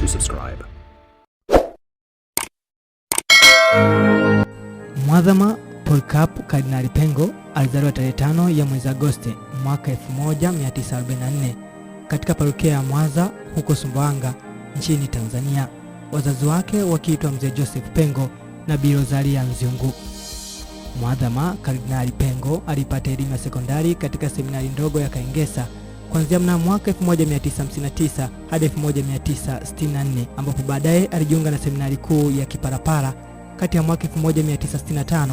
to subscribe. Mwadhama Polycarp Kardinali Pengo alizaliwa tarehe 5 ya mwezi Agosti mwaka 1944 katika parokia ya Mwanza huko Sumbawanga nchini Tanzania, wazazi wake wakiitwa Mzee Joseph Pengo na Bi Rosalia Nzyungu. Mwadhama Kardinali Pengo alipata elimu ya sekondari katika seminari ndogo ya Kaengesa kuanzia mnamo mwaka 1959 hadi 1964, ambapo baadaye alijiunga na seminari kuu ya Kiparapara kati ya mwaka 1965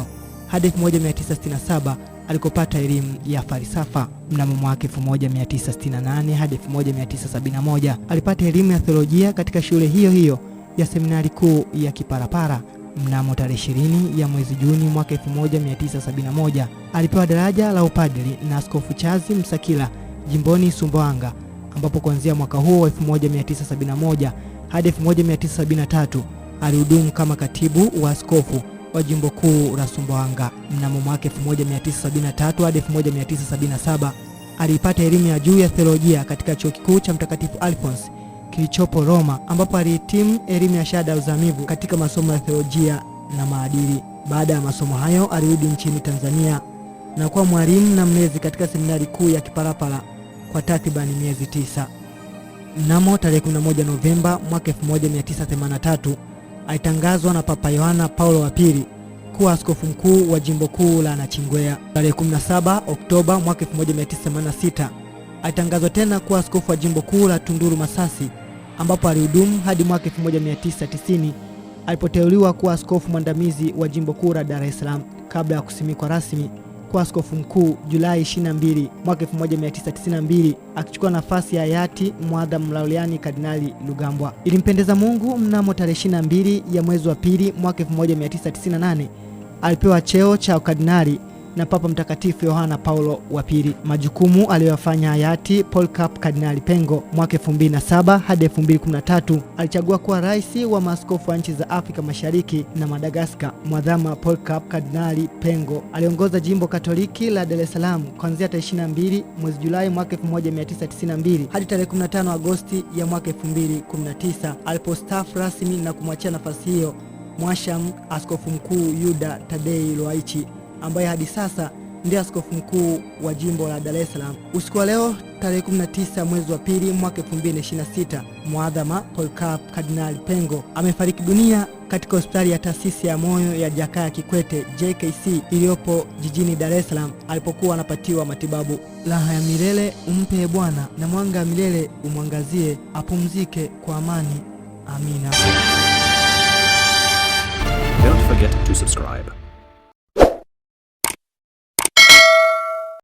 hadi 1967 alikopata elimu ya falsafa. Mnamo mwaka 1968 hadi 1971 alipata elimu ya theolojia katika shule hiyo hiyo ya seminari kuu ya Kiparapara. Mnamo tarehe 20 ya mwezi Juni mwaka 1971 alipewa daraja la upadri na Askofu Charles Msakila jimboni Sumbawanga, ambapo kuanzia mwaka huo wa 1971 hadi 1973 alihudumu kama katibu wa askofu wa jimbo kuu la Sumbawanga. Mnamo mwaka 1973 hadi 1977 alipata elimu ya juu ya theolojia katika chuo kikuu cha Mtakatifu Alphonse kilichopo Roma, ambapo alihitimu elimu ya shahada ya uzamivu katika masomo ya theolojia na maadili. Baada ya masomo hayo alirudi nchini Tanzania na kuwa mwalimu na mlezi katika seminari kuu ya Kiparapara kwa takribani miezi 9. Mnamo tarehe 11 Novemba mwaka 1983 alitangazwa na Papa Yohana Paulo wa pili kuwa askofu mkuu wa jimbo kuu la Nachingwea. Tarehe 17 Oktoba mwaka 1986 alitangazwa tena kuwa askofu wa jimbo kuu la Tunduru Masasi, ambapo alihudumu hadi mwaka 1990 alipoteuliwa kuwa askofu mwandamizi wa jimbo kuu la Dar es Salaam kabla ya kusimikwa rasmi kuwa askofu mkuu Julai 22 mwaka 1992, akichukua nafasi ya hayati Mwadhama Laureani Kardinali Lugambwa. Ilimpendeza Mungu mnamo tarehe 22 ya mwezi wa pili mwaka 1998 alipewa cheo cha ukardinali na Papa Mtakatifu Yohana Paulo wa pili. Majukumu aliyofanya hayati Polycarp Kardinali Pengo mwaka 2007 hadi 2013 alichagua kuwa rais wa maaskofu wa nchi za Afrika Mashariki na Madagascar. Mwadhama Polycarp Kardinali Pengo aliongoza jimbo Katoliki la Dar es Salaam kuanzia tarehe 22 mwezi Julai mwaka 1992 hadi tarehe 15 Agosti ya mwaka 2019 alipostaafu rasmi na kumwachia nafasi hiyo Mwasham Askofu Mkuu Yuda Tadei Loaichi, ambaye hadi sasa ndiye askofu mkuu wa jimbo la Dar es Salaam. Usiku wa leo tarehe 19 mwezi wa pili mwaka 2026, Mwadhama Polycarp Kardinali Pengo amefariki dunia katika hospitali ya taasisi ya moyo ya Jakaya Kikwete JKC iliyopo jijini Dar es Salaam alipokuwa anapatiwa matibabu. Raha ya milele umpe Bwana, na mwanga wa milele umwangazie, apumzike kwa amani. Amina. Don't forget to subscribe.